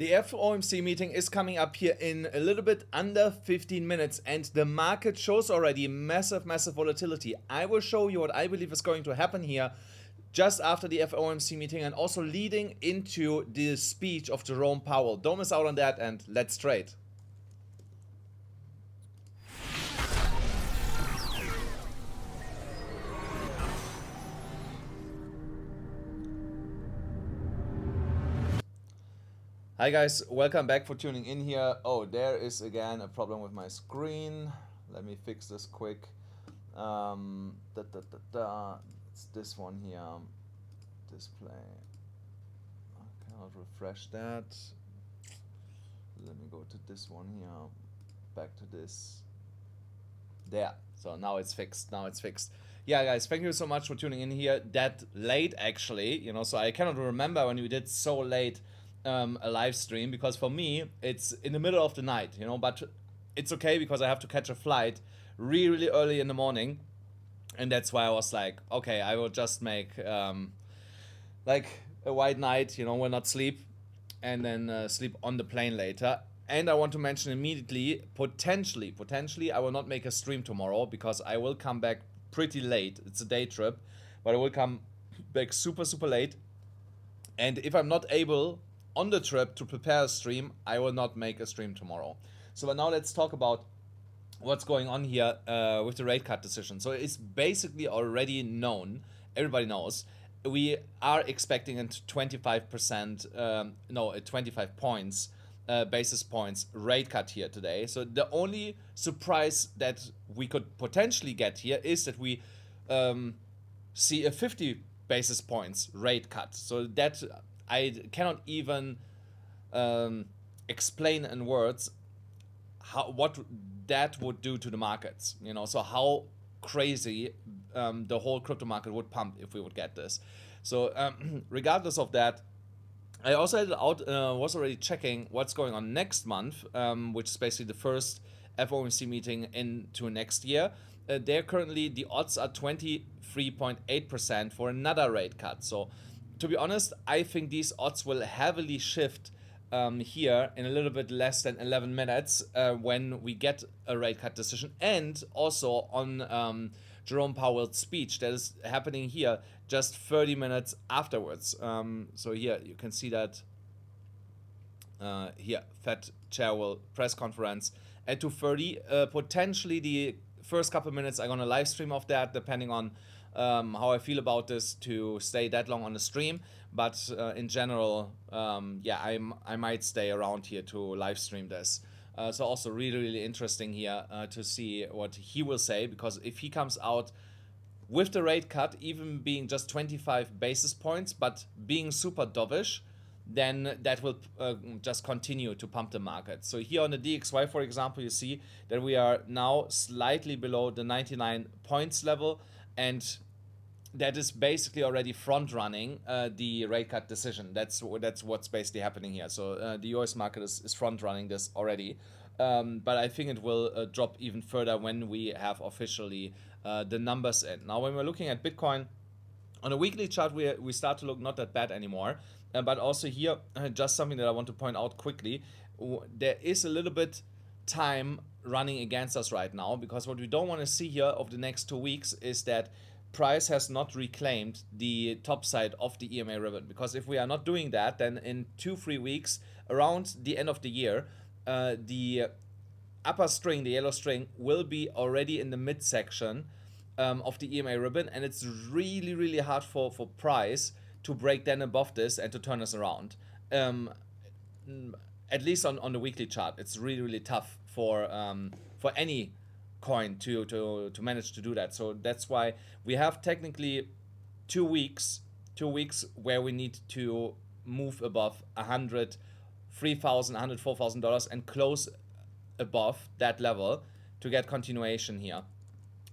The FOMC meeting is coming up here in a little bit under 15 minutes, and the market shows already massive volatility. I will show you what I believe is going to happen here just after the FOMC meeting and also leading into the speech of Jerome Powell. Don't miss out on that, and let's trade. Hi guys, welcome back for tuning in here. Oh, there is again a problem with my screen. Let me fix this quick. It's this one here. Display. I cannot refresh that. Let me go to this one here. Back to this. There. So now it's fixed. Yeah, guys, thank you so much for tuning in here. That late, actually, you know, so I cannot remember when we did so late a live stream, because for me it's in the middle of the night, you know, but it's okay because I have to catch a flight really early in the morning, and that's why I was like, okay, I will just make like a white night, you know, will not sleep, and then sleep on the plane later. And I want to mention immediately, potentially I will not make a stream tomorrow because I will come back pretty late. It's a day trip, but I will come back super late, and if I'm not able on the trip to prepare a stream, I will not make a stream tomorrow. So but now let's talk about what's going on here with the rate cut decision. So it's basically already known, everybody knows, we are expecting a 25%, a 25 points, basis points rate cut here today. So the only surprise that we could potentially get here is that we see a 50 basis points rate cut. So that I cannot even explain in words what that would do to the markets, you know, so how crazy the whole crypto market would pump if we would get this. So regardless of that, I also had was already checking what's going on next month, which is basically the first FOMC meeting into next year. There currently the odds are 23.8% for another rate cut. So to be honest, I think these odds will heavily shift here in a little bit less than 11 minutes when we get a rate cut decision, and also on Jerome Powell's speech that is happening here just 30 minutes afterwards. So here you can see that here, Fed Chair will press conference at 2:30. Potentially the first couple minutes I'm gonna live stream of that, depending on how I feel about this to stay that long on the stream, but in general, yeah, I might stay around here to live stream this. So also really interesting here to see what he will say, because if he comes out with the rate cut even being just 25 basis points but being super dovish, then that will just continue to pump the market. So here on the DXY, for example, you see that we are now slightly below the 99 points level, and that is basically already front running the rate cut decision. That's what's basically happening here. So the US market is front running this already, but I think it will drop even further when we have officially the numbers in. Now when we're looking at Bitcoin on a weekly chart, we start to look not that bad anymore, but also here just something that I want to point out quickly. There is a little bit time running against us right now, because what we don't want to see here over the next 2 weeks is that price has not reclaimed the top side of the EMA ribbon, because if we are not doing that, then in 2-3 weeks around the end of the year, the upper string, the yellow string, will be already in the midsection of the EMA ribbon, and it's really hard for price to break then above this and to turn us around. At least on the weekly chart, it's really tough for any coin to manage to do that. So that's why we have technically 2 weeks where we need to move above $103,000, $104,000 and close above that level to get continuation here.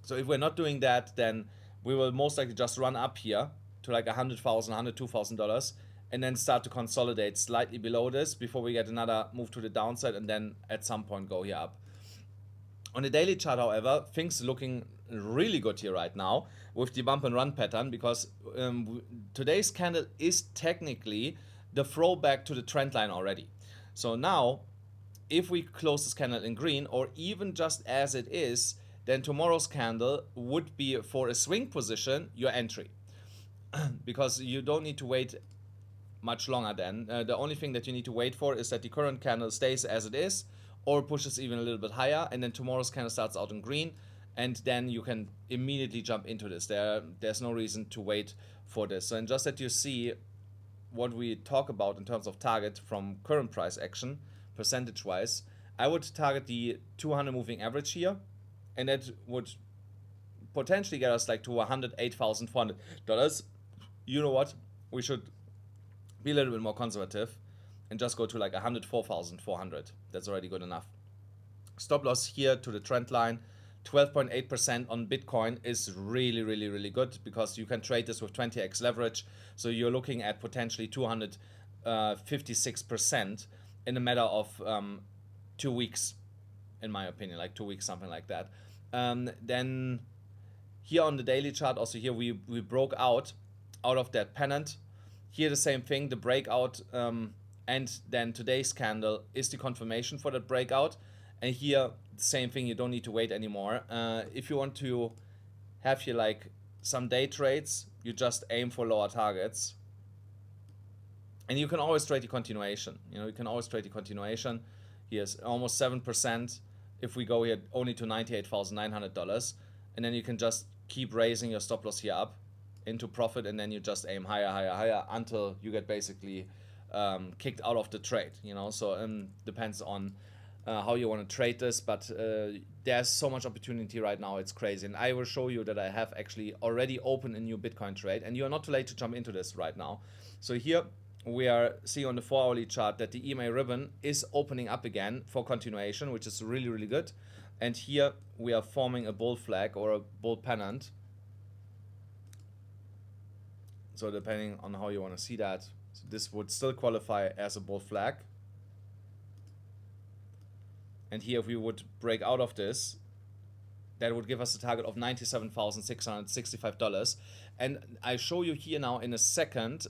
So if we're not doing that, then we will most likely just run up here to like $100,000, $102,000, and then start to consolidate slightly below this before we get another move to the downside, and then at some point go here up. On the daily chart, however, things looking really good here right now with the bump and run pattern, because today's candle is technically the throwback to the trend line already. So now, if we close this candle in green, or even just as it is, then tomorrow's candle would be, for a swing position, your entry. Because you don't need to wait much longer then. The only thing that you need to wait for is that the current candle stays as it is, or pushes even a little bit higher, and then tomorrow's candle starts out in green, and then you can immediately jump into this. There's no reason to wait for this. So, and just that you see what we talk about in terms of target from current price action, percentage wise, I would target the 200 moving average here, and that would potentially get us like to $108,400. You know what? We should be a little bit more conservative and just go to like 104,400. That's already good enough. Stop loss here to the trend line. 12.8% on Bitcoin is really, really, really good, because you can trade this with 20x leverage. So you're looking at potentially 256% in a matter of 2 weeks, in my opinion, like 2 weeks, something like that. Then here on the daily chart, also here we broke out of that pennant. Here the same thing, the breakout, and then today's candle is the confirmation for that breakout. And here, the same thing, you don't need to wait anymore. If you want to have here like some day trades, you just aim for lower targets. And you can always trade the continuation. You can always trade the continuation. Here's almost 7%. If we go here only to $98,900, and then you can just keep raising your stop loss here up into profit, and then you just aim higher, higher, higher until you get basically kicked out of the trade. So depends on how you want to trade this, but there's so much opportunity right now, it's crazy. And I will show you that I have actually already opened a new Bitcoin trade, and you're not too late to jump into this right now. So here we are seeing on the 4-hourly chart that the EMA ribbon is opening up again for continuation, which is really, really good. And here we are forming a bull flag or a bull pennant. So depending on how you want to see that, so this would still qualify as a bull flag. And here if we would break out of this, that would give us a target of $97,665. And I show you here now in a second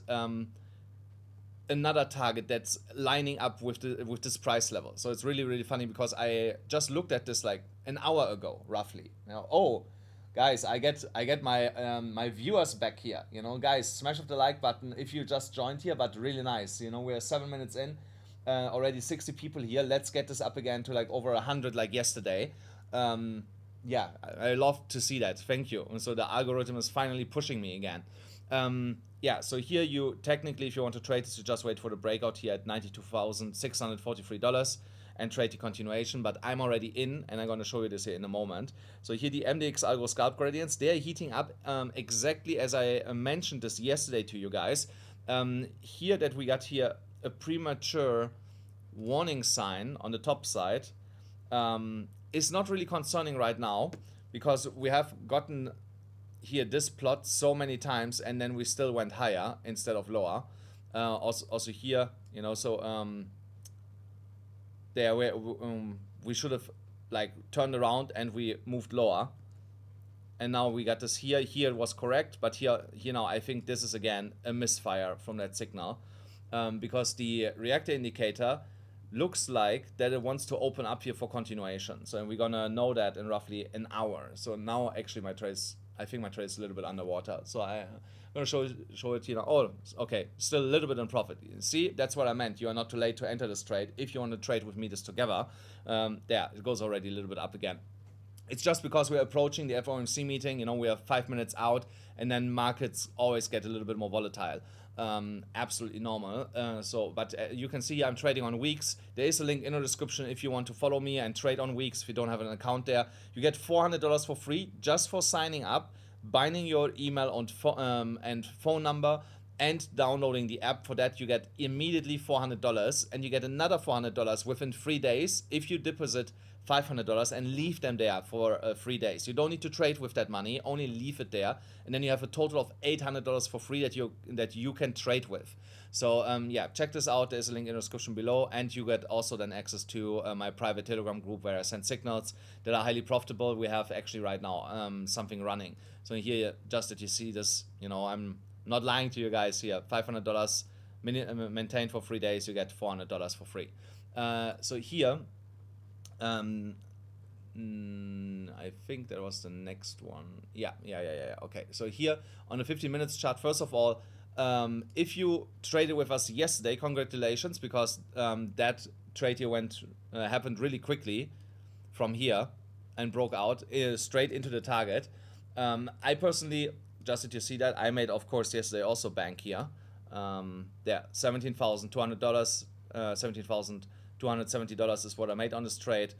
another target that's lining up with this price level. So it's really, really funny, because I just looked at this like an hour ago, roughly. Oh, guys, I get my my viewers back here. Guys, smash up the like button if you just joined here. But really nice. We're 7 minutes in. Already 60 people here. Let's get this up again to like over 100 like yesterday. Yeah, I love to see that. Thank you. And so the algorithm is finally pushing me again. Yeah, so here you technically, if you want to trade this, you just wait for the breakout here at $92,643 and trade the continuation. But I'm already in, and I'm going to show you this here in a moment. So here the MDX algo scalp gradients, they are heating up exactly as I mentioned this yesterday to you guys. Here that we got here a premature warning sign on the top side is not really concerning right now, because we have gotten here this plot so many times, and then we still went higher instead of lower. Also here, so there we should have like turned around and we moved lower, and now we got this here. Here it was correct, but here now I think this is again a misfire from that signal, because the reactor indicator looks like that it wants to open up here for continuation. So we're gonna know that in roughly an hour. So now actually I think my trade is a little bit underwater. So I'm gonna show it here now. Oh, okay, still a little bit in profit. See, that's what I meant. You are not too late to enter this trade if you want to trade with me this together. There, it goes already a little bit up again. It's just because we're approaching the FOMC meeting. We are 5 minutes out, and then markets always get a little bit more volatile. Absolutely normal. But you can see I'm trading on WEEX. There is a link in the description if you want to follow me and trade on WEEX. If you don't have an account there, you get $400 for free just for signing up, binding your email and phone number, and downloading the app. For that, you get immediately $400, and you get another $400 within 3 days if you deposit $500 and leave them there for 3 days. You don't need to trade with that money, only leave it there, and then you have a total of $800 for free that you can trade with. So yeah, check this out. There's a link in the description below, and you get also then access to my private Telegram group where I send signals that are highly profitable. We have actually right now something running. So here, just that you see this, I'm not lying to you guys here. $500 maintained for 3 days, you get $400 for free. So here, I think that was the next one. Yeah. Okay, so here on the 15 minutes chart, first of all, if you traded with us yesterday, congratulations, because that trade here happened really quickly from here and broke out straight into the target. I personally, just did you see that? I made, of course, yesterday also bank here. Yeah, $17,200, $17,270 is what I made on this trade.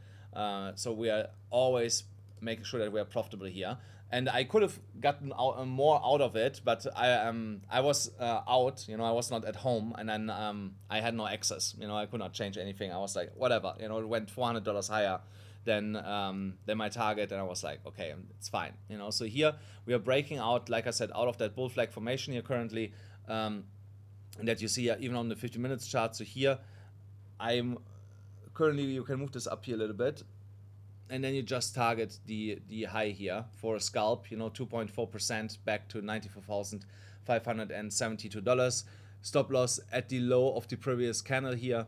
So we are always making sure that we are profitable here. And I could have gotten more out of it, but I was out, I was not at home, and then I had no access, I could not change anything. I was like, whatever, it went $400 higher than my target, and I was like, okay, it's fine, So here we are breaking out, like I said, out of that bull flag formation here currently, and that you see even on the 50 minutes chart. So here I'm currently, you can move this up here a little bit, and then you just target the high here for a scalp, 2.4% back to $94,572. Stop loss at the low of the previous candle here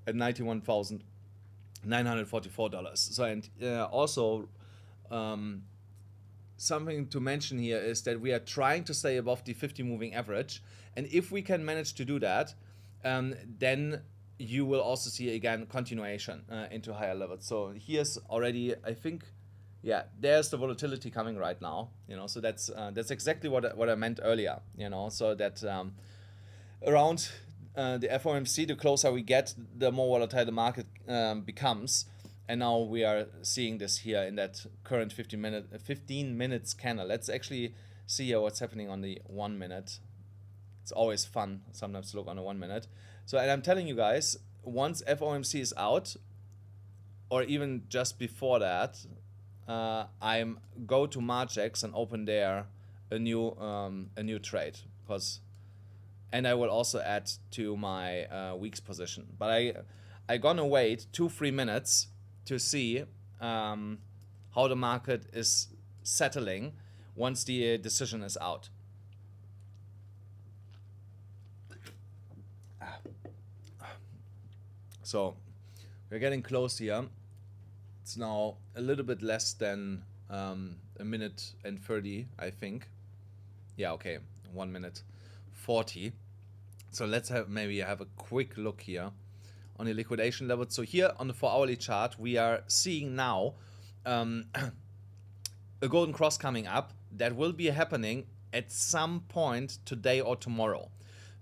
at $91,944. So, and also something to mention here is that we are trying to stay above the 50 moving average, and if we can manage to do that, then you will also see again continuation into higher levels. So here's already, I think, yeah, there's the volatility coming right now, so that's exactly what I meant earlier, so that around the FOMC, the closer we get, the more volatile the market becomes. And now we are seeing this here in that current 15 minutes candle. Let's actually see here what's happening on the 1 minute. It's always fun sometimes to look on a 1 minute. So, and I'm telling you guys, once FOMC is out, or even just before that, I'm go to Margex and open there a new trade, and I will also add to my WEEX position. But I gonna wait 2-3 minutes to see how the market is settling once the decision is out. So we're getting close here. It's now a little bit less than a minute and 30, I think. Yeah, okay, 1 minute 40. So let's maybe have a quick look here on the liquidation level. So here on the 4-hourly chart, we are seeing now a golden cross coming up that will be happening at some point today or tomorrow.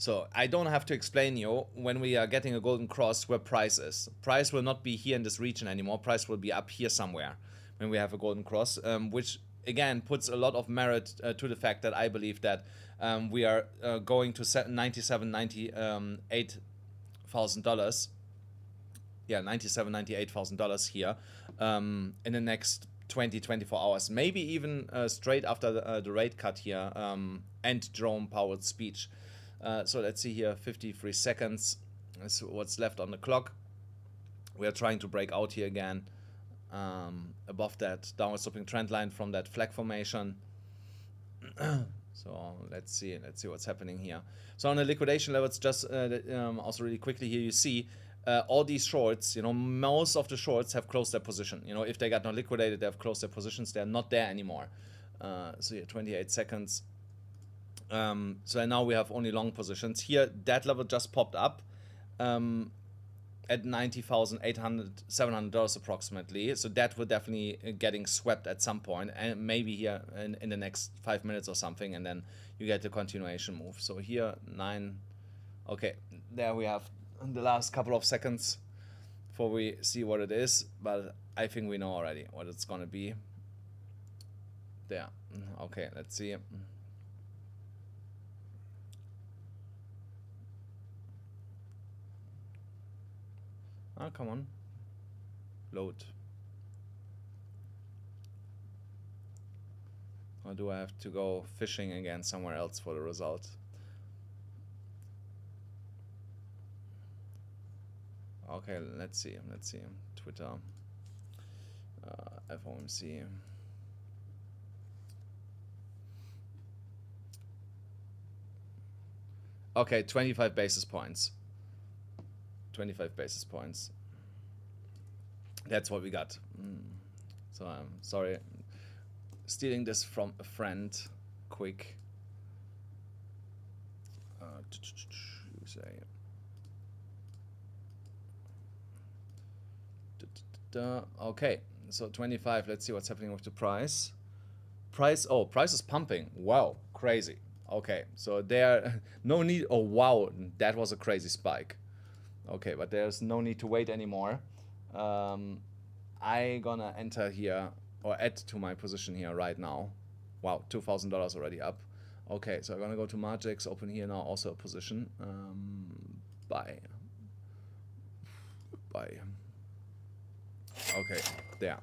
So I don't have to explain you when we are getting a golden cross where price is. Price will not be here in this region anymore. Price will be up here somewhere when we have a golden cross, which again puts a lot of merit to the fact that I believe that we are going to $98,000. Yeah, $98,000 here in the next 24 hours, maybe even straight after the rate cut here and Jerome Powell's speech. So let's see here, 53 seconds is what's left on the clock. We are trying to break out here again above that downward sloping trend line from that flag formation. So let's see what's happening here. So on the liquidation levels, just also really quickly here, you see all these shorts, most of the shorts have closed their position. If they got not liquidated, they have closed their positions. They're not there anymore. So here, 28 seconds. So now we have only long positions. Here, that level just popped up at $90,700 approximately. So that will definitely getting swept at some point, and maybe here in the next 5 minutes or something, and then you get the continuation move. So here, 9. Okay, there we have the last couple of seconds before we see what it is, but I think we know already what it's gonna be. There. Okay, let's see. Oh, come on. Load. Or do I have to go fishing again somewhere else for the result? Okay, let's see. Twitter. FOMC. Okay, 25 basis points. 25 basis points. That's what we got. So I'm sorry, stealing this from a friend. Quick. Okay, so 25. Let's see what's happening with the price. Price is pumping. Wow, crazy. Okay, so there no need. Oh wow, that was a crazy spike. Okay, but there's no need to wait anymore. I gonna enter here or add to my position here right now. Wow, $2,000 already up. Okay, so I'm gonna go to Margex, open here now also a position. Buy. Okay, there.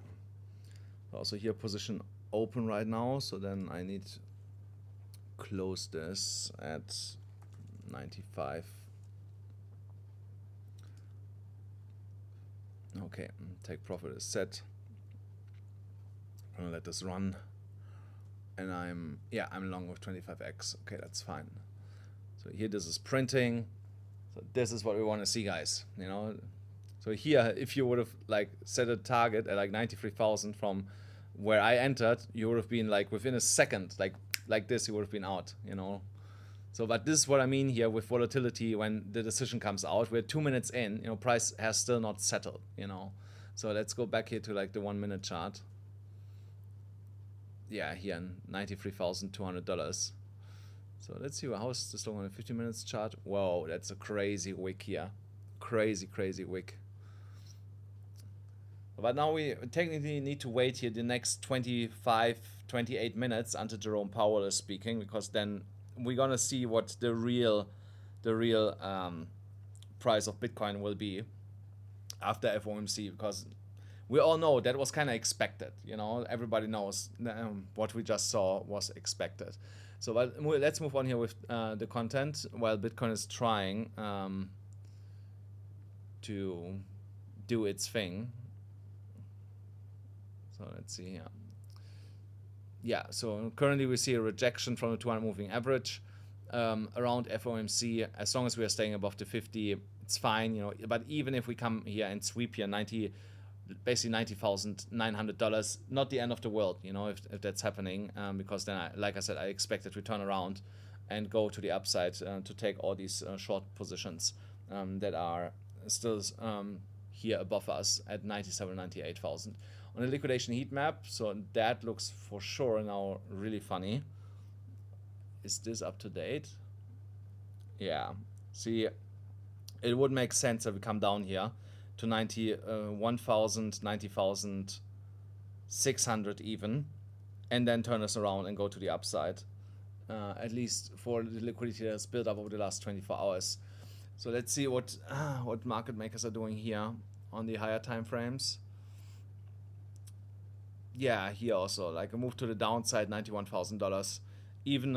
Also here position open right now, so then I need to close this at 95. Okay, take profit is set. I'm gonna let this run, and I'm long with 25x. Okay, that's fine. So here this is printing. So this is what we want to see, guys. You know. So here, if you would have like set a target at like 93,000 from where I entered, you would have been like within a second, like this, you would have been out. You know. So, but this is what I mean here with volatility. When the decision comes out, we're 2 minutes in, you know, price has still not settled, you know. So let's go back here to like the 1 minute chart. Yeah, here, $93,200. So let's see how is this long on a 50 minutes chart. Whoa, that's a crazy wick here. Crazy wick. But now we technically need to wait here the next 25, 28 minutes until Jerome Powell is speaking, because then we're gonna see what the real price of Bitcoin will be after FOMC, because we all know that was kind of expected. You know, everybody knows what we just saw was expected. So, but let's move on here with the content while Bitcoin is trying to do its thing. So let's see here. Yeah, so currently we see a rejection from the 200 moving average around FOMC. As long as we are staying above the 50, it's fine, you know. But even if we come here and sweep here basically $90,900, not the end of the world, you know, if that's happening, because then, like I said, I expect it to turn around and go to the upside to take all these short positions that are still here above us at 97, 98,000. On the liquidation heat map, so that looks for sure now really funny. Is this up to date? Yeah. See, it would make sense if we come down here to 91,000, 90,600 even, and then turn us around and go to the upside. At least for the liquidity that's built up over the last 24 hours. So let's see what market makers are doing here on the higher time frames. Yeah, here also, like a move to the downside, $91,000. Even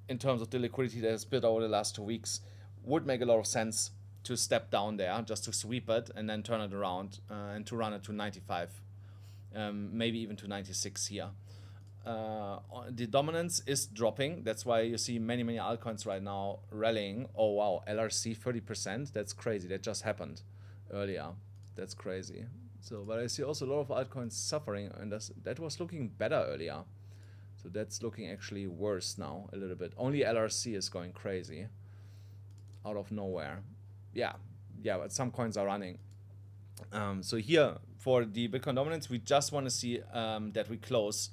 in terms of the liquidity that has built over the last 2 weeks, would make a lot of sense to step down there, just to sweep it and then turn it around and to run it to 95, maybe even to 96 here. The dominance is dropping. That's why you see many altcoins right now rallying. Oh wow, LRC 30%. That's crazy. That just happened earlier. That's crazy. So, but I see also a lot of altcoins suffering, and that was looking better earlier. So that's looking actually worse now a little bit. Only LRC is going crazy out of nowhere. Yeah, but some coins are running. So here for the Bitcoin dominance, we just want to see that we close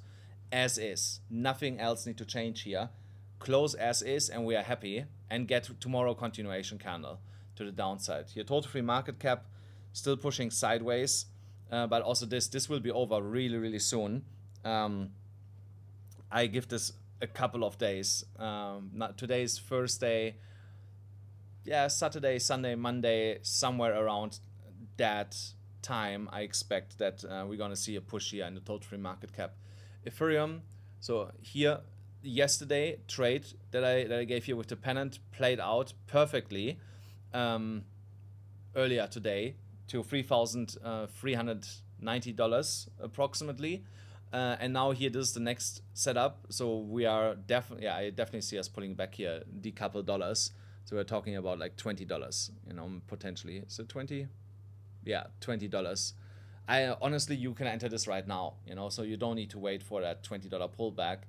as is. Nothing else need to change here. Close as is, and we are happy, and get tomorrow continuation candle to the downside. Here, total free market cap still pushing sideways. But also this will be over really soon. I give this a couple of days. Today's Thursday. Yeah, Saturday, Sunday, Monday, somewhere around that time, I expect that we're gonna see a push here in the total free market cap. Ethereum. So here, yesterday trade that I gave you with the pennant played out perfectly. Earlier today, to $3,390 approximately, and now here this is the next setup. So we are definitely, I definitely see us pulling back here the couple dollars. So we're talking about like $20, you know, potentially. So 20, yeah, $20. Honestly, you can enter this right now, you know, so you don't need to wait for that $20 pullback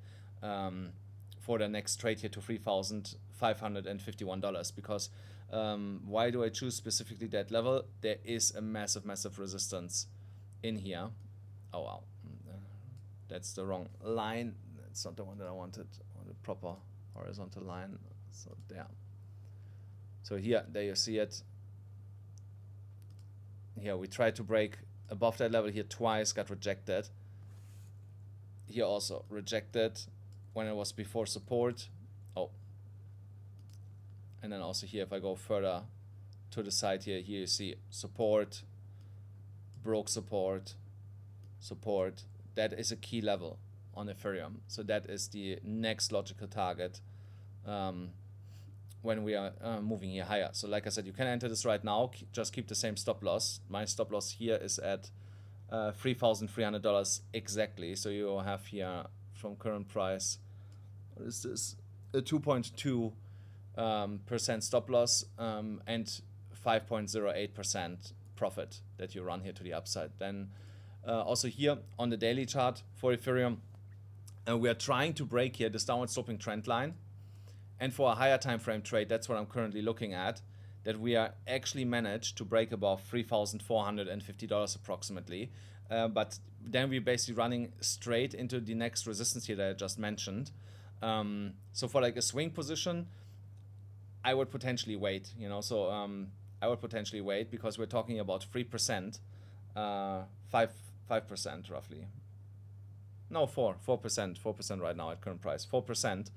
for the next trade here to $3,551, because why do I choose specifically that level? There is a massive resistance in here. Oh wow, that's the wrong line. That's not the one that I wanted. I want a proper horizontal line. So there. So here, there you see it. Here we tried to break above that level here twice, got rejected. Here also rejected when it was before support. Oh. And then also here, if I go further to the side here, here you see support, broke support, support. That is a key level on Ethereum. So that is the next logical target when we are moving here higher. So like I said, you can enter this right now, just keep the same stop loss. My stop loss here is at $3,300 exactly. So you have here from current price, what is this? A 2.2% stop loss and 5.08% profit that you run here to the upside. Then also here on the daily chart for Ethereum, we are trying to break here this downward sloping trend line. And for a higher time frame trade, that's what I'm currently looking at, that we are actually managed to break above $3,450 approximately. But then we're basically running straight into the next resistance here that I just mentioned. So for like a swing position, I would potentially wait, you know, so I would potentially wait because we're talking about 3%, 5% roughly. No, 4% right now at current price, 4%.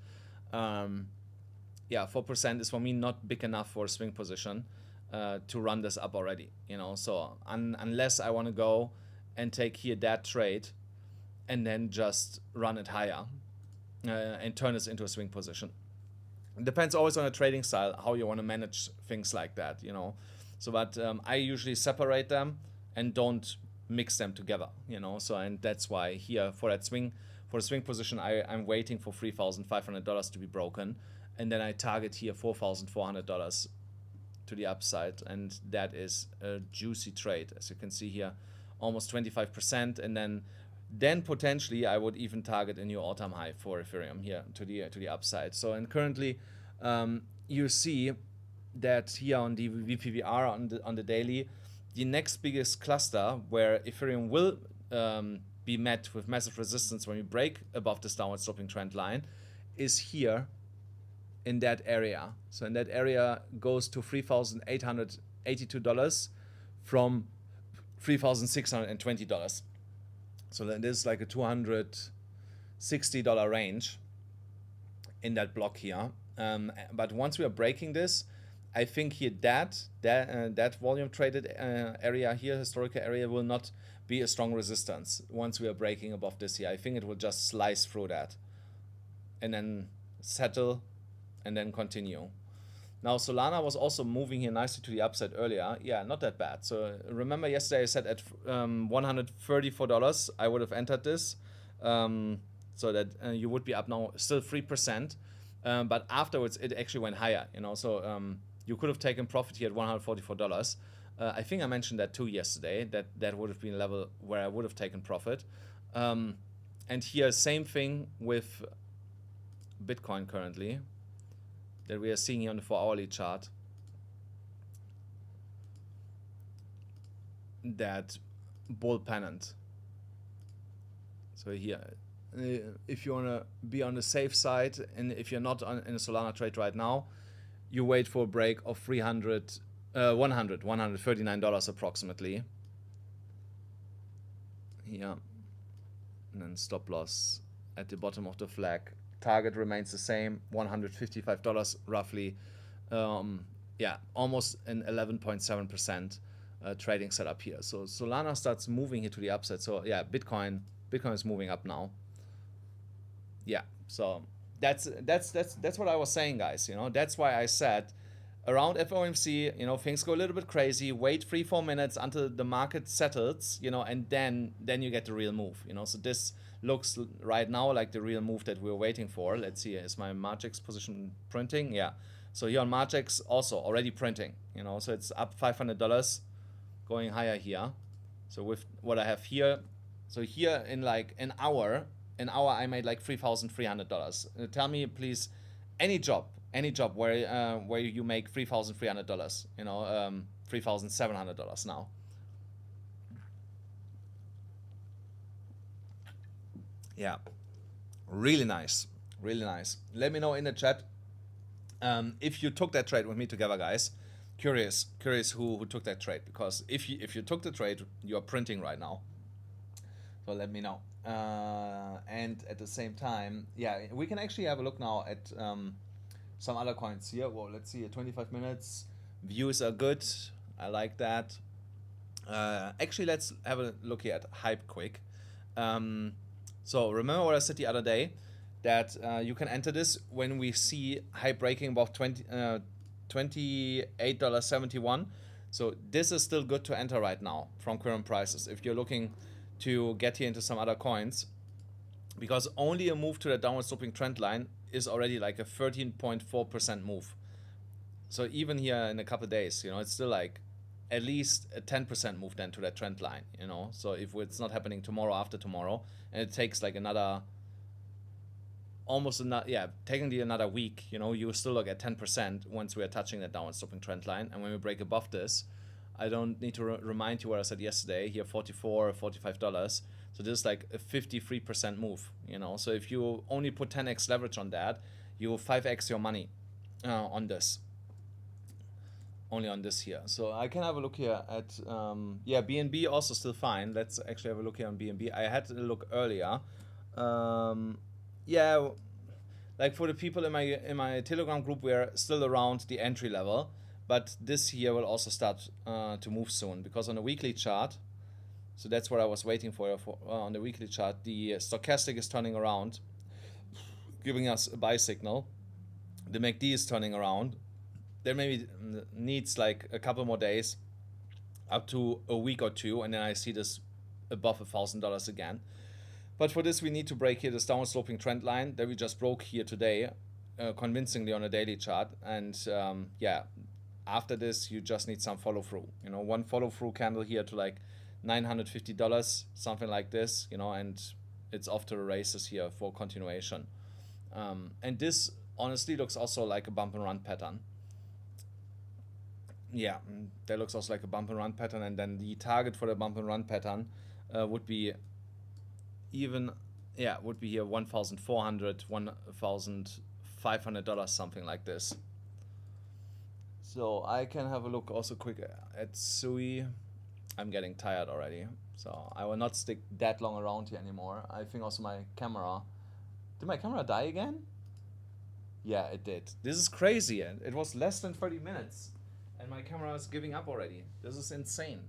Yeah, 4% is for me not big enough for a swing position to run this up already, you know. So unless I want to go and take here that trade and then just run it higher and turn this into a swing position. It depends always on the trading style, how you want to manage things like that, you know. So, but I usually separate them and don't mix them together, you know. So, and that's why here for that swing, for the swing position, I'm waiting for $3,500 to be broken. And then I target here $4,400 to the upside. And that is a juicy trade. As you can see here, almost 25%. And then potentially I would even target a new all-time high for Ethereum here to the upside. So, and currently you see that here on the VPVR on the daily, the next biggest cluster where Ethereum will be met with massive resistance when we break above this downward sloping trend line is here in that area. So in that area goes to $3,882 from $3,620. So that is like a $260 range in that block here. But once we are breaking this, I think here that volume traded area here, historical area, will not be a strong resistance once we are breaking above this here. I think it will just slice through that and then settle and then continue. Now Solana was also moving here nicely to the upside earlier. Yeah, not that bad. So remember yesterday I said at $134 I would have entered this, so that you would be up now still 3%, but afterwards it actually went higher, you know. So you could have taken profit here at $144. I think I mentioned that too yesterday, that would have been a level where I would have taken profit. And here same thing with Bitcoin currently, that we are seeing here on the 4-hourly chart, that bull pennant. So here, if you want to be on the safe side, and if you're not in a Solana trade right now, you wait for a break of $139 approximately. Here, and then stop loss at the bottom of the flag. Target remains the same, $155 roughly. Yeah, almost an 11.7% trading setup here. So Solana starts moving here to the upside. So yeah, Bitcoin is moving up now. Yeah, so that's what I was saying, guys. You know, that's why I said around FOMC, you know, things go a little bit crazy. Wait 3-4 minutes until the market settles, you know, and then you get the real move. You know, so this looks right now like the real move that we're waiting for. Let's see, is my Magix position printing? Yeah, So here on Margex also already printing, you know, so it's up $500, going higher here. So with what I have here, so here in like an hour I made like $3,300. Tell me please, any job where you make $3,300, you know, $3,700 now. Yeah, really nice, really nice. Let me know in the chat if you took that trade with me together, guys. Curious who took that trade, because if you took the trade, you are printing right now. So let me know. And at the same time, yeah, we can actually have a look now at some other coins here. Well, let's see, 25 minutes. Views are good. I like that. Actually, let's have a look here at Hype quick. So remember what I said the other day, that you can enter this when we see Hype breaking above $28.71. So this is still good to enter right now from current prices if you're looking to get here into some other coins, because only a move to the downward sloping trend line is already like a 13.4% move. So even here in a couple of days, you know, it's still like at least a 10% move then to that trend line, you know. So if it's not happening tomorrow, after tomorrow, and it takes like another technically another week, you know, you still look at 10% once we are touching that downward sloping trend line. And when we break above this, I don't need to remind you what I said yesterday here, $44, $45. So this is like a 53% move, you know. So if you only put 10x leverage on that, you 5x your money on this, only on this here. So I can have a look here at BNB also still fine. Let's actually have a look here on BNB. I had a look earlier. Yeah, like for the people in my Telegram group, we're still around the entry level, but this here will also start to move soon, because on the weekly chart, so that's what I was waiting for on the weekly chart, the stochastic is turning around, giving us a buy signal. The MACD is turning around. There maybe needs like a couple more days, up to a week or two, and then I see this above $1,000 again. But for this, we need to break here this downward sloping trend line that we just broke here today, convincingly on a daily chart. And yeah, after this, you just need some follow through. You know, one follow through candle here to like $950, something like this. You know, and it's off to the races here for continuation. And this honestly looks also like a bump and run pattern. Yeah, that looks also like a bump and run pattern. And then the target for the bump and run pattern would be here $1,400, $1,500, something like this. So I can have a look also quick at SUI. I'm getting tired already, so I will not stick that long around here anymore. I think also my camera, did my camera die again? Yeah, it did. This is crazy, and it was less than 30 minutes and my camera is giving up already. This is insane.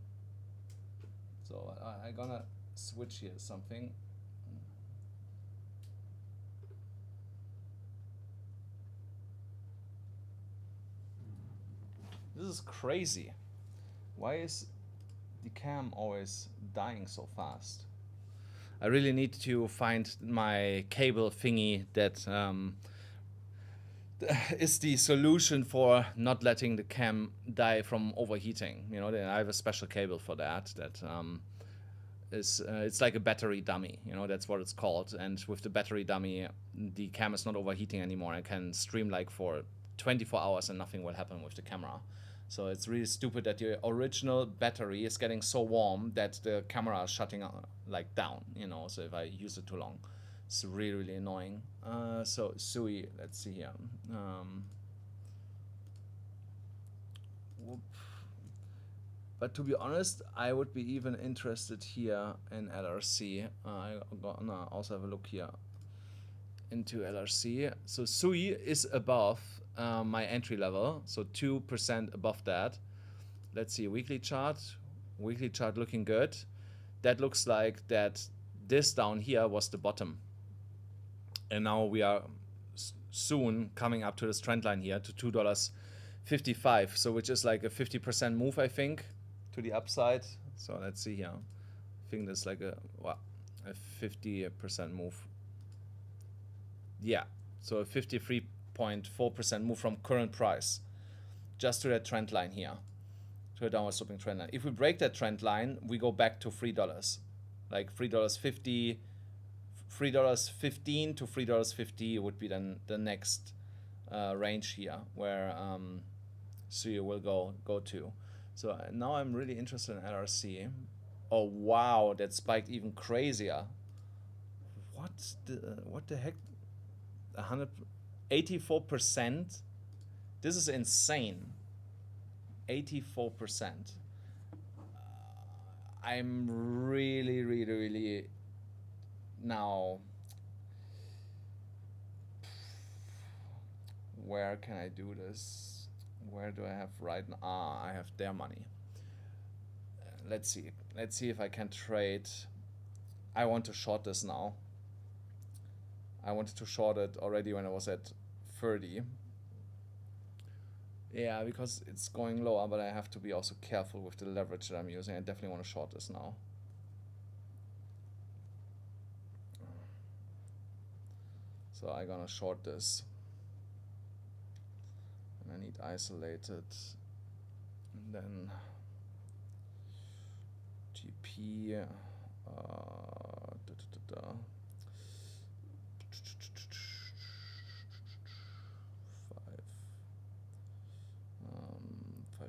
So I'm gonna switch here something. This is crazy. Why is the cam always dying so fast? I really need to find my cable thingy that is the solution for not letting the cam die from overheating. You know, I have a special cable for that. It's like a battery dummy. You know, that's what it's called. And with the battery dummy, the cam is not overheating anymore. I can stream like for 24 hours and nothing will happen with the camera. So it's really stupid that the original battery is getting so warm that the camera is shutting like down, you know, so if I use it too long. It's really, really annoying. So SUI, let's see here. But to be honest, I would be even interested here in LRC. I'm gonna also have a look here into LRC. So SUI is above my entry level, so 2% above that. Let's see, weekly chart looking good. That looks like that this down here was the bottom, and now we are soon coming up to this trend line here to $2.55, so which is like a 50% move, I think, to the upside. So let's see here. I think there's like a 50% move. Yeah, so a 53% 5.4% move from current price, just to that trend line here, to a downward sloping trend line. If we break that trend line, we go back to $3, like $3.50, $3.15 to $3.50 would be then the next range here where SUI will go to. So now I'm really interested in LRC. Oh wow, that spiked even crazier. What the heck? 84%. This is insane. 84%. I'm really now. Where can I do this? Where do I have right now? I have their money. Let's see. Let's see if I can trade. I want to short this now. I wanted to short it already when I was at 30. Yeah, because it's going lower, but I have to be also careful with the leverage that I'm using. I definitely want to short this now. So I'm gonna short this. And I need isolated. And then GP.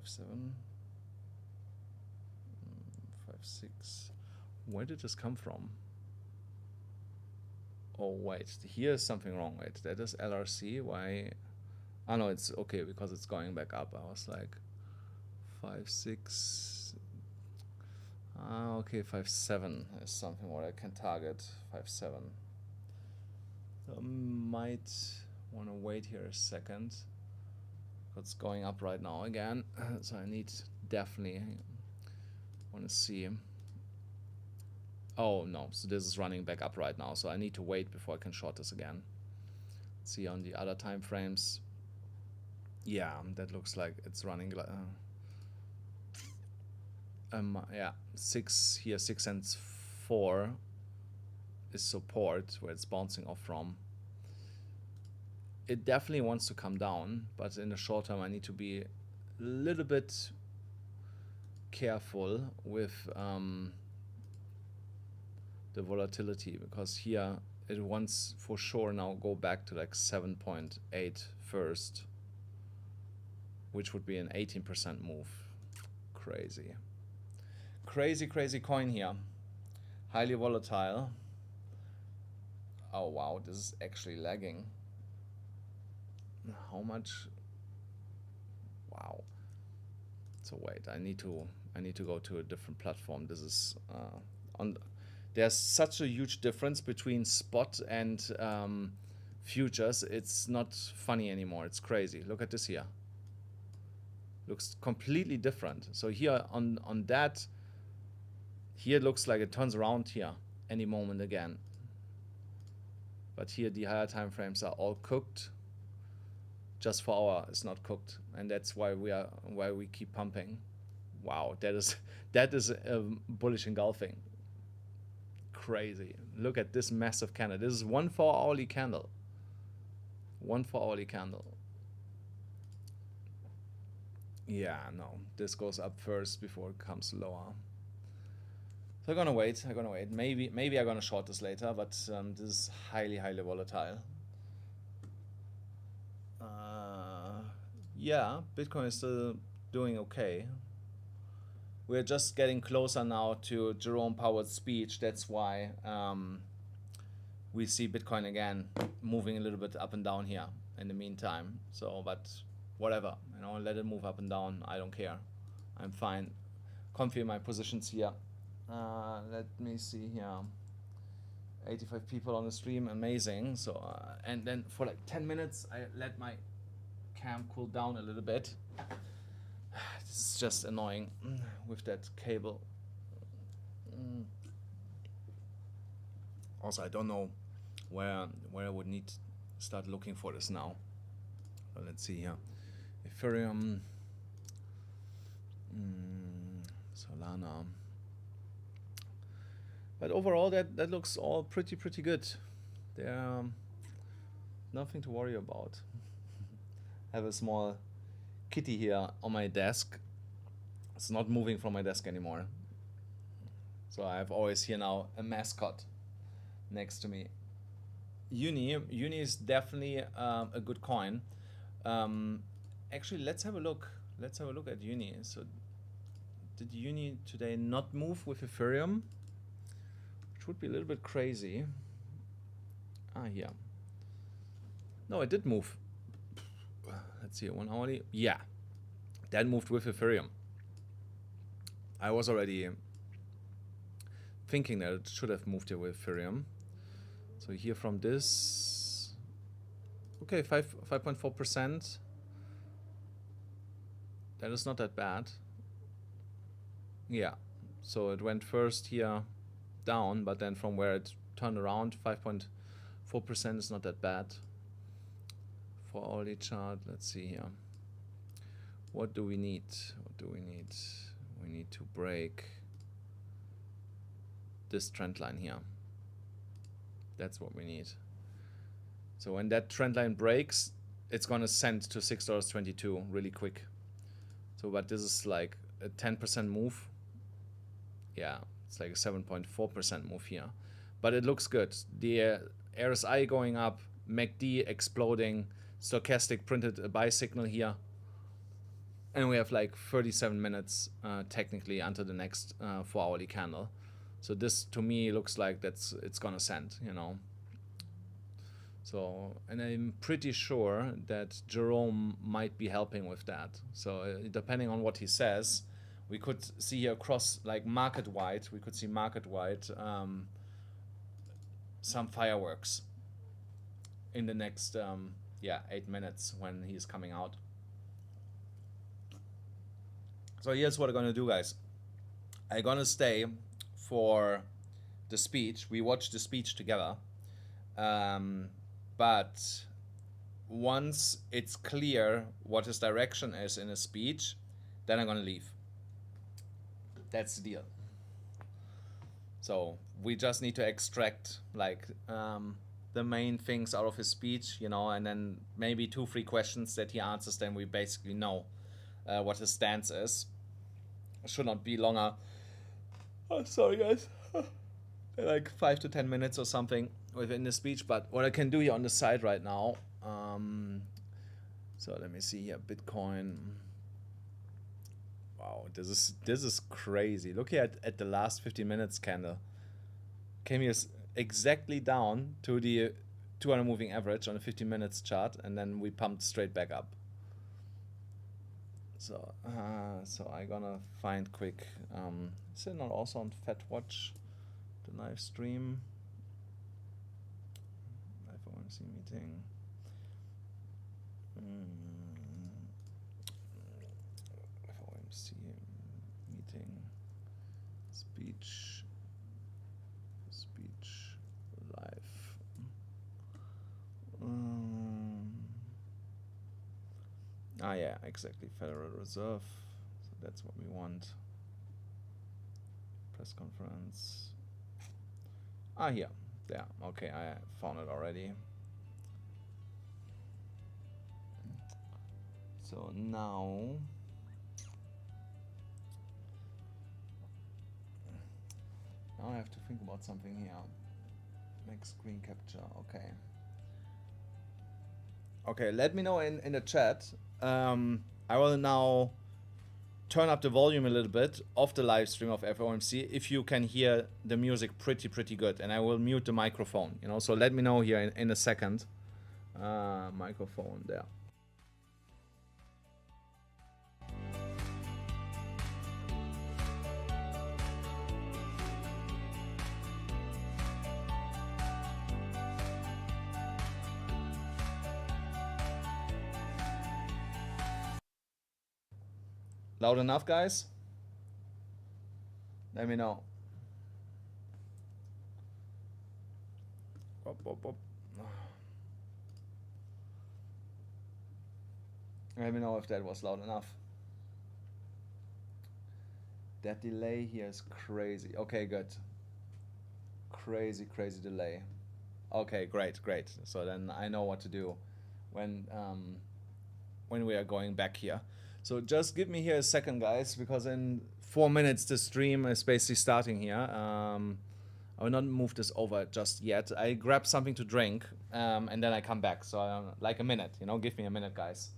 5.7, 5.6. Where did this come from? Oh wait, here's something wrong. Wait, that is LRC. Why? Oh no, it's okay because it's going back up. I was like 5.6. Ah, okay, 5.7 is something what I can target. 5.7. So might want to wait here a second. It's going up right now again, so I need definitely want to see. Oh no, so this is running back up right now, so I need to wait before I can short this again. Let's see on the other time frames. Yeah, that looks like it's running. Yeah, 6 here, 6 and 4 is support where it's bouncing off from. It definitely wants to come down, but in the short term I need to be a little bit careful with the volatility, because here it wants for sure now go back to like 7.8 first, which would be an 18% move. Crazy coin here, highly volatile. Oh wow, this is actually lagging. How much? Wow. So wait, I need to go to a different platform. This is there's such a huge difference between spot and futures. It's not funny anymore. It's crazy. Look at this here. Looks completely different. So here on that, here it looks like it turns around here any moment again. But here the higher time frames are all cooked. Just for our is not cooked, and that's why we keep pumping. Wow, that is bullish engulfing. Crazy. Look at this massive candle. This is 1 4-hourly candle. 1 4-hourly candle. Yeah, no, this goes up first before it comes lower. So I'm gonna wait. Maybe I'm gonna short this later, but this is highly volatile. Yeah, Bitcoin is still doing okay. We're just getting closer now to Jerome Powell's speech. That's why we see Bitcoin again moving a little bit up and down here in the meantime. So, but whatever, let it move up and down. I don't care. I'm fine. Comfy in my positions here. Let me see here. 85 people on the stream, amazing. So, and then for like 10 minutes, I let my cam cool down a little bit. This is just annoying with that cable. Also, I don't know where I would need to start looking for this now. But let's see here. Ethereum, Solana. But overall, that looks all pretty good. There, nothing to worry about. have a small kitty here on my desk. It's not moving from my desk anymore. So I have always here now a mascot next to me. Uni is definitely a good coin. Actually, let's have a look. Let's have a look at Uni. So did Uni today not move with Ethereum? Which would be a little bit crazy. Ah, here. No, it did move. Let's see, 1 hourly. Yeah, that moved with Ethereum. I was already thinking that it should have moved here with Ethereum. So here from this, okay, 5.4%. That is not that bad. Yeah, so it went first here down, but then from where it turned around, 5.4% is not that bad. For hourly chart, let's see here. What do we need? What do we need? We need to break this trend line here. That's what we need. So when that trend line breaks, it's gonna send to $6.22 really quick. So, but this is like a 10% move. Yeah, it's like a 7.4% move here. But it looks good. The RSI going up, MACD exploding, stochastic printed a buy signal here. And we have like 37 minutes technically until the next 4 hourly candle. So this to me looks like it's gonna send, you know. So, and I'm pretty sure that Jerome might be helping with that. So depending on what he says, we could see here across like market wide, we could see market wide some fireworks in the next 8 minutes when he's coming out. So here's what I'm gonna do, guys. I'm gonna stay for the speech. We watched the speech together. But once it's clear what his direction is in his speech, then I'm gonna leave. That's the deal. So we just need to extract like the main things out of his speech, you know, and then maybe 2-3 questions that he answers, then we basically know what his stance is. It should not be longer. Oh, sorry guys. Like 5 to 10 minutes or something within the speech. But what I can do here on the side right now, so let me see here, Bitcoin. Wow, this is crazy. Look here at the last 15 minutes candle. Came here exactly down to the 200 moving average on the 15 minutes chart, and then we pumped straight back up. So I'm gonna find quick. Is it not also on FatWatch? The live stream, FOMC meeting. FOMC meeting. Speech live. Yeah, exactly. Federal Reserve. So that's what we want. Press conference. Here. There. Okay, I found it already. So now I have to think about something here. Make screen capture. Okay, let me know in the chat. I will now turn up the volume a little bit of the live stream of FOMC if you can hear the music pretty good, and I will mute the microphone, you know, so let me know here in a second. Microphone there. Loud enough, guys? Let me know. Let me know if that was loud enough. That delay here is crazy. Okay, good. Crazy delay. Okay, great. So then I know what to do when when we are going back here. So just give me here a second, guys, because in 4 minutes the stream is basically starting here. I will not move this over just yet. I grab something to drink, and then I come back. So like a minute, you know, give me a minute, guys.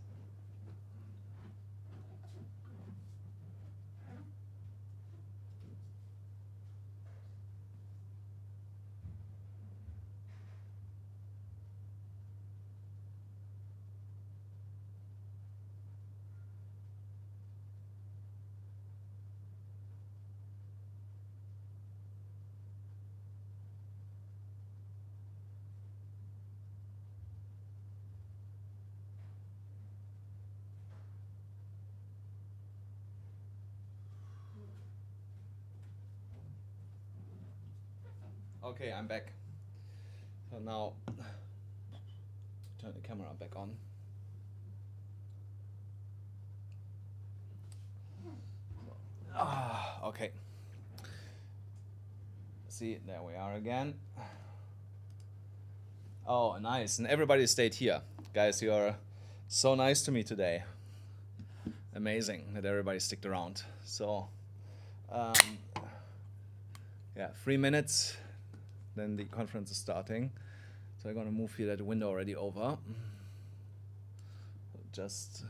Okay, I'm back. So now, turn the camera back on. Okay. See, there we are again. Oh, nice. And everybody stayed here. Guys, you are so nice to me today. Amazing that everybody sticked around. So, yeah, 3 minutes. Then the conference is starting. So I'm gonna move here that window already over. Just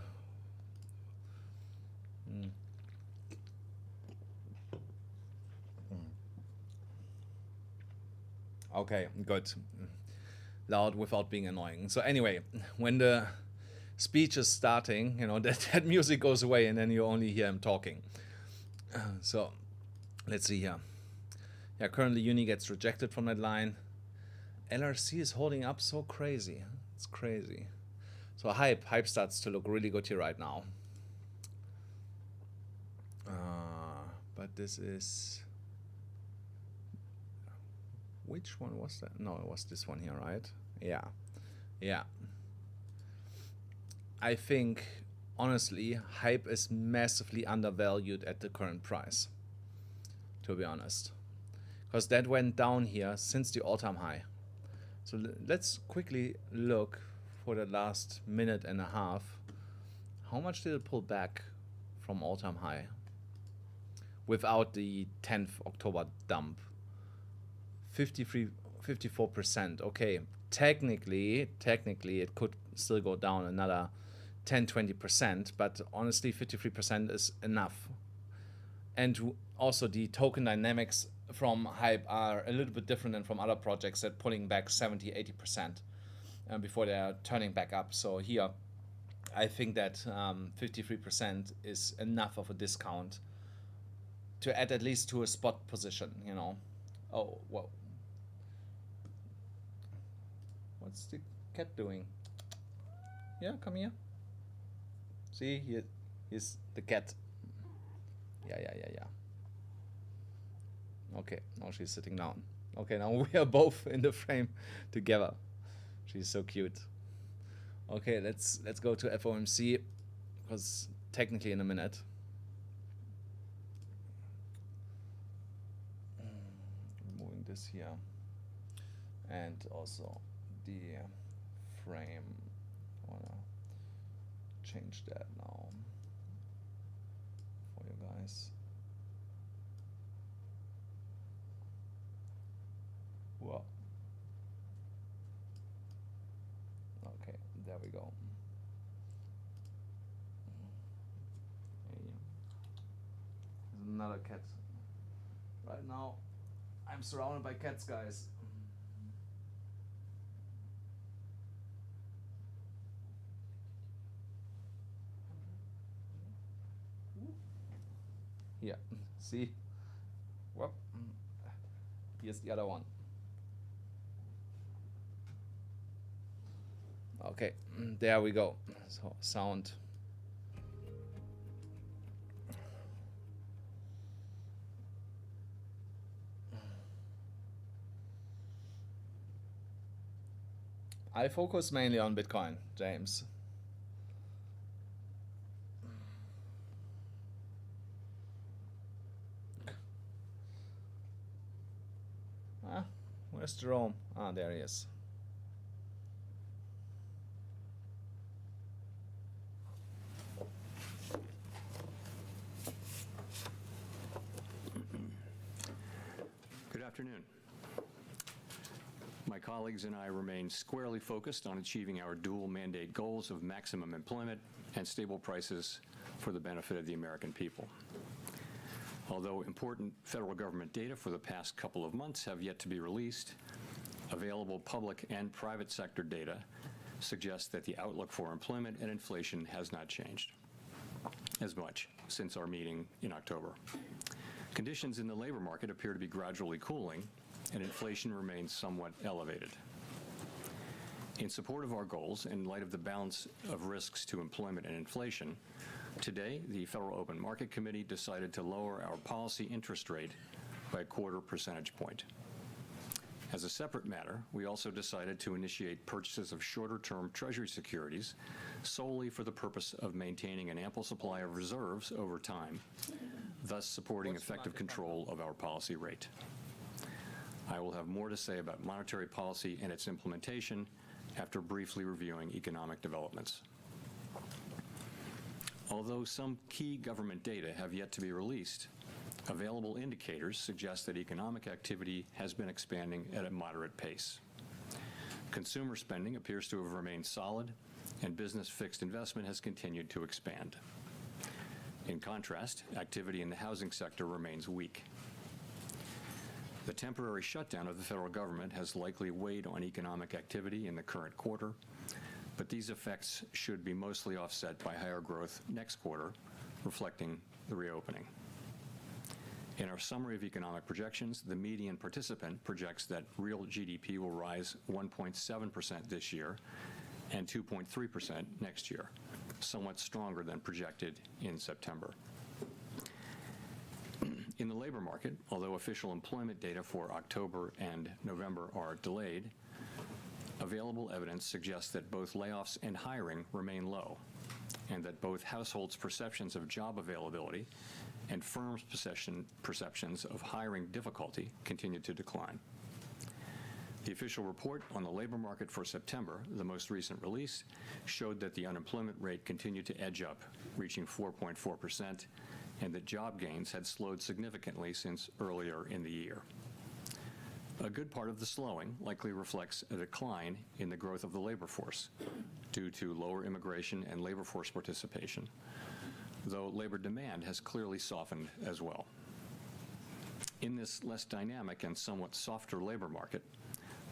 okay, good. Loud without being annoying. So anyway, when the speech is starting, you know, that music goes away and then you only hear him talking. So let's see here. Yeah, currently Uni gets rejected from that line. LRC is holding up so crazy. It's crazy. So hype starts to look really good here right now. But this is, which one was that? No, it was this one here, right? Yeah. I think honestly hype is massively undervalued at the current price, to be honest, because that went down here since the all-time high. So let's quickly look for the last minute and a half. How much did it pull back from all-time high without the 10th October dump? 54%. Okay, technically it could still go down another 10-20%, but honestly 53% is enough. And also the token dynamics from hype are a little bit different than from other projects that pulling back 70-80% before they're turning back up. So here I think that 53% is enough of a discount to add at least to a spot position, you know. Oh, whoa. What's the cat doing? Yeah, come here. See, here's the cat. Yeah. Okay, now she's sitting down. Okay, now we are both in the frame together. She's so cute. Okay, let's go to FOMC, because technically in a minute. Removing this here. And also the frame. I wanna change that now for you guys. Whoa. Okay, there we go. Hey. There's another cat. Right now, I'm surrounded by cats, guys. Here, see? Whoop. Here's the other one. Okay, there we go. So sound. I focus mainly on Bitcoin, James. Where's Jerome? Ah, there he is. afternoon. My colleagues and I remain squarely focused on achieving our dual mandate goals of maximum employment and stable prices for the benefit of the American people. Although important federal government data for the past couple of months have yet to be released, available public and private sector data suggests that the outlook for employment and inflation has not changed as much since our meeting in October. Conditions in the labor market appear to be gradually cooling, and inflation remains somewhat elevated. In support of our goals, in light of the balance of risks to employment and inflation, today the Federal Open Market Committee decided to lower our policy interest rate by 1/4 percentage point. As a separate matter, we also decided to initiate purchases of shorter-term Treasury securities solely for the purpose of maintaining an ample supply of reserves over time, thus supporting effective control of our policy rate. I will have more to say about monetary policy and its implementation after briefly reviewing economic developments. Although some key government data have yet to be released, available indicators suggest that economic activity has been expanding at a moderate pace. Consumer spending appears to have remained solid, and business fixed investment has continued to expand. In contrast, activity in the housing sector remains weak. The temporary shutdown of the federal government has likely weighed on economic activity in the current quarter, but these effects should be mostly offset by higher growth next quarter, reflecting the reopening. In our summary of economic projections, the median participant projects that real GDP will rise 1.7% this year and 2.3% next year, somewhat stronger than projected in September. In the labor market, although official employment data for October and November are delayed, available evidence suggests that both layoffs and hiring remain low, and that both households' perceptions of job availability and firms' perceptions of hiring difficulty continue to decline. The official report on the labor market for September, the most recent release, showed that the unemployment rate continued to edge up, reaching 4.4%, and that job gains had slowed significantly since earlier in the year. A good part of the slowing likely reflects a decline in the growth of the labor force due to lower immigration and labor force participation, though labor demand has clearly softened as well. In this less dynamic and somewhat softer labor market,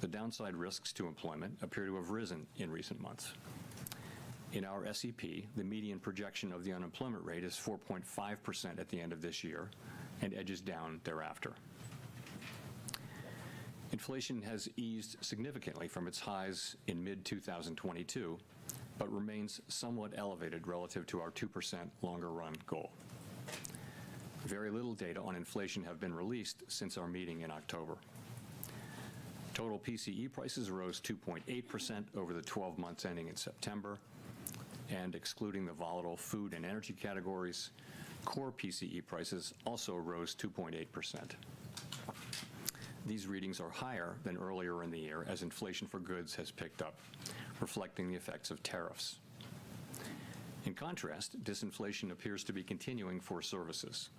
the downside risks to employment appear to have risen in recent months. In our SEP, the median projection of the unemployment rate is 4.5% at the end of this year and edges down thereafter. Inflation has eased significantly from its highs in mid-2022, but remains somewhat elevated relative to our 2% longer-run goal. Very little data on inflation have been released since our meeting in October. Total PCE prices rose 2.8% over the 12 months ending in September, and excluding the volatile food and energy categories, core PCE prices also rose 2.8%. These readings are higher than earlier in the year as inflation for goods has picked up, reflecting the effects of tariffs. In contrast, disinflation appears to be continuing for services.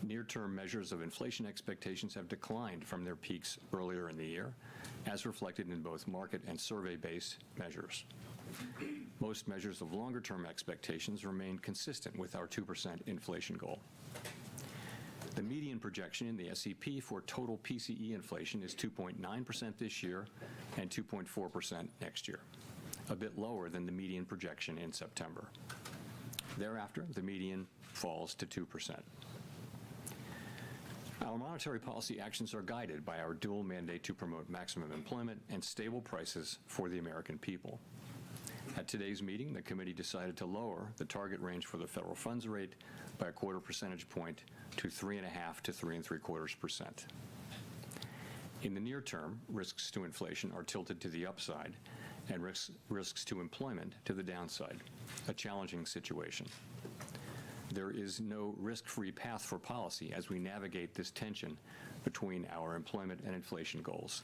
Near-term measures of inflation expectations have declined from their peaks earlier in the year, as reflected in both market and survey-based measures. Most measures of longer-term expectations remain consistent with our 2% inflation goal. The median projection in the SEP for total PCE inflation is 2.9% this year and 2.4% next year, a bit lower than the median projection in September. Thereafter, the median falls to 2%. Our monetary policy actions are guided by our dual mandate to promote maximum employment and stable prices for the American people. At today's meeting, the committee decided to lower the target range for the federal funds rate by 1/4 percentage point to 3.5 to 3.75%. In the near term, risks to inflation are tilted to the upside and risks to employment to the downside, a challenging situation. There is no risk-free path for policy as we navigate this tension between our employment and inflation goals.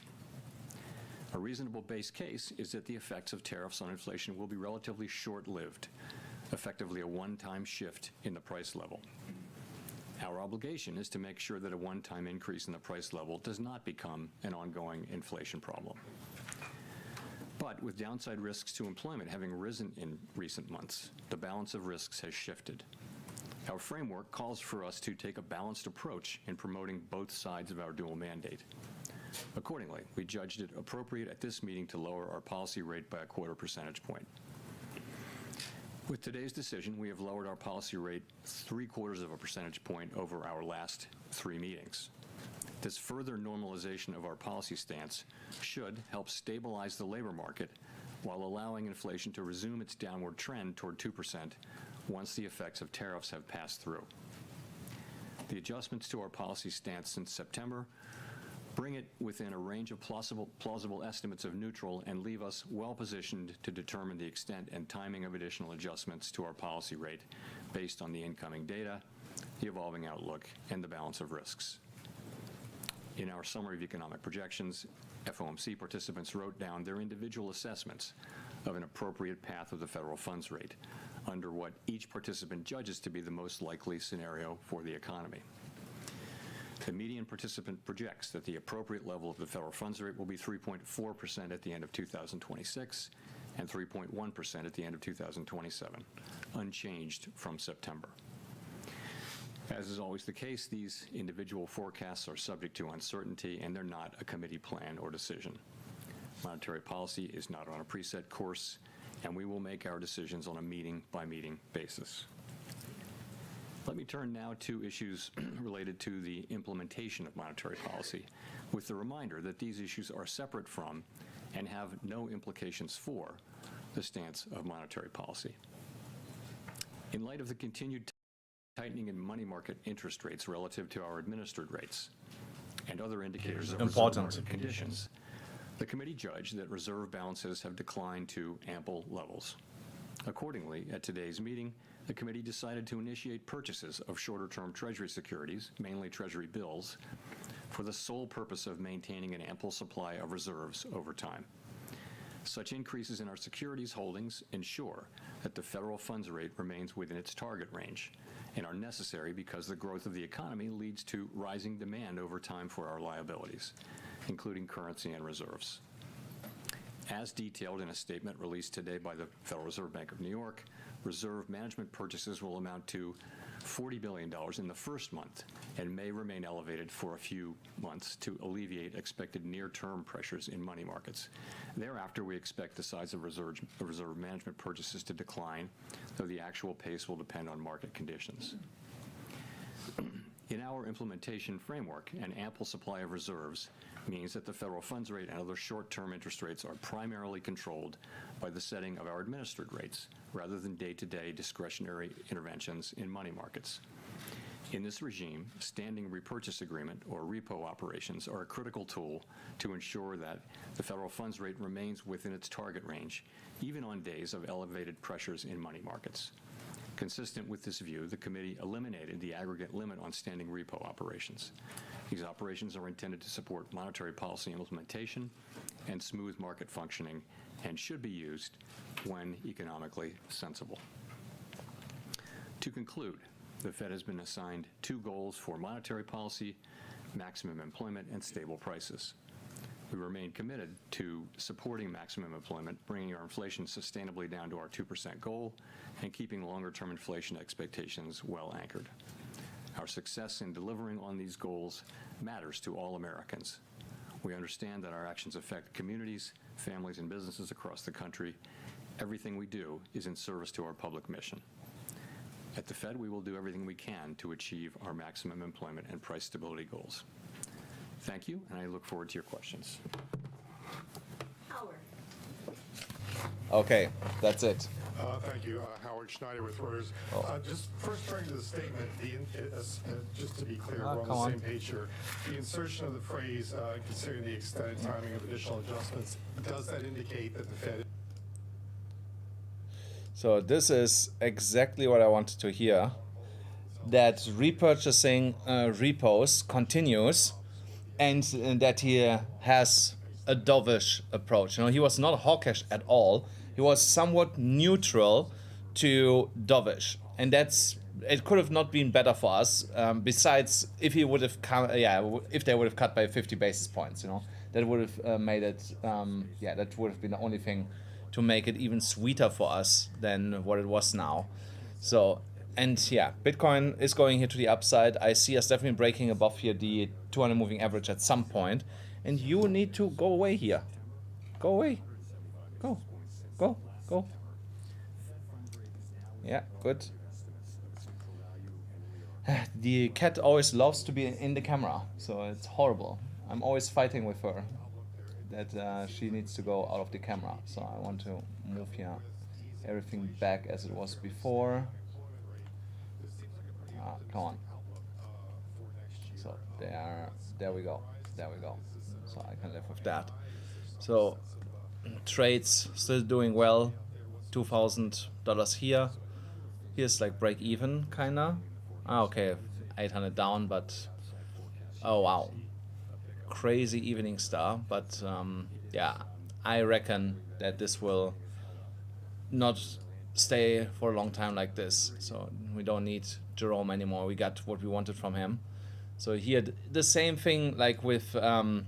A reasonable base case is that the effects of tariffs on inflation will be relatively short-lived, effectively a one-time shift in the price level. Our obligation is to make sure that a one-time increase in the price level does not become an ongoing inflation problem. But with downside risks to employment having risen in recent months, the balance of risks has shifted. Our framework calls for us to take a balanced approach in promoting both sides of our dual mandate. Accordingly, we judged it appropriate at this meeting to lower our policy rate by a 1/4 percentage point. With today's decision, we have lowered our policy rate 3/4 of a percentage point over our last 3 meetings. This further normalization of our policy stance should help stabilize the labor market while allowing inflation to resume its downward trend toward 2% once the effects of tariffs have passed through. The adjustments to our policy stance since September bring it within a range of plausible estimates of neutral and leave us well positioned to determine the extent and timing of additional adjustments to our policy rate based on the incoming data, the evolving outlook, and the balance of risks. In our summary of economic projections, FOMC participants wrote down their individual assessments of an appropriate path of the federal funds rate under what each participant judges to be the most likely scenario for the economy. The median participant projects that the appropriate level of the federal funds rate will be 3.4% at the end of 2026 and 3.1% at the end of 2027, unchanged from September. As is always the case, these individual forecasts are subject to uncertainty, and they're not a committee plan or decision. Monetary policy is not on a preset course, and we will make our decisions on a meeting-by-meeting basis. Let me turn now to issues related to the implementation of monetary policy, with the reminder that these issues are separate from and have no implications for the stance of monetary policy. In light of the continued tightening in money market interest rates relative to our administered rates and other indicators of reserve market conditions, the committee judged that reserve balances have declined to ample levels. Accordingly, at today's meeting, the committee decided to initiate purchases of shorter-term Treasury securities, mainly Treasury bills, for the sole purpose of maintaining an ample supply of reserves over time. Such increases in our securities holdings ensure that the federal funds rate remains within its target range and are necessary because the growth of the economy leads to rising demand over time for our liabilities, including currency and reserves. As detailed in a statement released today by the Federal Reserve Bank of New York, reserve management purchases will amount to $40 billion in the first month and may remain elevated for a few months to alleviate expected near-term pressures in money markets. Thereafter, we expect the size of reserve management purchases to decline, though the actual pace will depend on market conditions. In our implementation framework, an ample supply of reserves means that the federal funds rate and other short-term interest rates are primarily controlled by the setting of our administered rates, rather than day-to-day discretionary interventions in money markets. In this regime, standing repurchase agreement, or repo operations, are a critical tool to ensure that the federal funds rate remains within its target range, even on days of elevated pressures in money markets. Consistent with this view, the committee eliminated the aggregate limit on standing repo operations. These operations are intended to support monetary policy implementation and smooth market functioning, and should be used when economically sensible. To conclude, the Fed has been assigned 2 goals for monetary policy: maximum employment and stable prices. We remain committed to supporting maximum employment, bringing our inflation sustainably down to our 2% goal, and keeping longer-term inflation expectations well anchored. Our success in delivering on these goals matters to all Americans. We understand that our actions affect communities, families, and businesses across the country. Everything we do is in service to our public mission. At the Fed, we will do everything we can to achieve our maximum employment and price stability goals. Thank you, and I look forward to your questions. Howard. Okay, that's it. Thank you. Howard Schneider with Reuters. Just first turning to the statement, just to be clear, we're on the same page here. The insertion of the phrase, considering the extent and timing of additional adjustments, does that indicate that the Fed... So this is exactly what I wanted to hear, that repurchasing repos continues, and that he has a dovish approach. You know, he was not hawkish at all. He was somewhat neutral to dovish, and that's it could have not been better for us. Besides, if he would have if they would have cut by 50 basis points, you know, that would have made it. That would have been the only thing to make it even sweeter for us than what it was now. So, and yeah, Bitcoin is going here to the upside. I see us definitely breaking above here the 200 moving average at some point, and you need to go away here. Go away. Go. Go. Go. Yeah, good. The cat always loves to be in the camera, so it's horrible. I'm always fighting with her that she needs to go out of the camera. So I want to move here everything back as it was before. Come on. So there we go. There we go. So I can live with that. So trades still doing well. $2,000 here. Here's like break even kinda. Okay, 800 down, but oh wow, crazy evening star. But yeah, I reckon that this will not stay for a long time like this. So we don't need Jerome anymore. We got what we wanted from him. So here the same thing like with the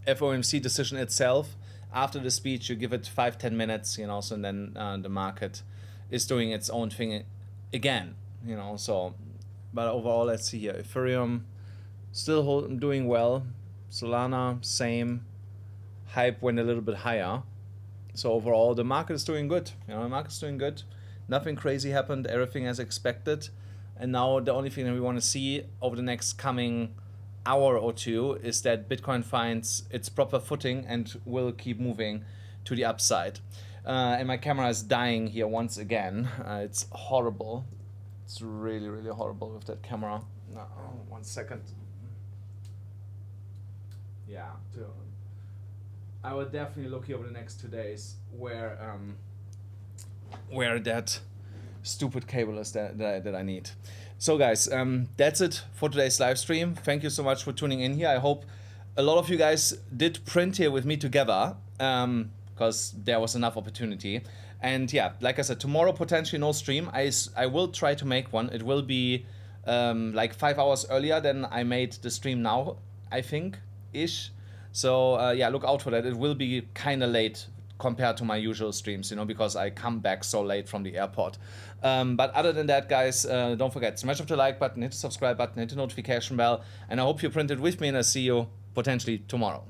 FOMC decision itself. After the speech, you give it 5-10 minutes, you know, so then the market is doing its own thing again, you know. So, but overall, let's see here. Ethereum still doing well. Solana, same. Hype went a little bit higher. So overall, the market is doing good. You know, the market's doing good. Nothing crazy happened. Everything as expected. And now the only thing that we want to see over the next coming hour or two is that Bitcoin finds its proper footing and will keep moving to the upside. And my camera is dying here once again. It's horrible. It's really, really horrible with that camera. No, 1 second. Yeah, I will definitely look here over the next 2 days where that stupid cable is that I need. So guys, that's it for today's live stream. Thank you so much for tuning in here. I hope a lot of you guys did print here with me together, because there was enough opportunity. And yeah, like I said, tomorrow potentially no stream. I will try to make one. It will be like 5 hours earlier than I made the stream now, I think, ish. So yeah, look out for that. It will be kind of late compared to my usual streams, you know, because I come back so late from the airport. But other than that, guys, don't forget, smash up the like button, hit the subscribe button, hit the notification bell, and I hope you printed with me, and I'll see you potentially tomorrow.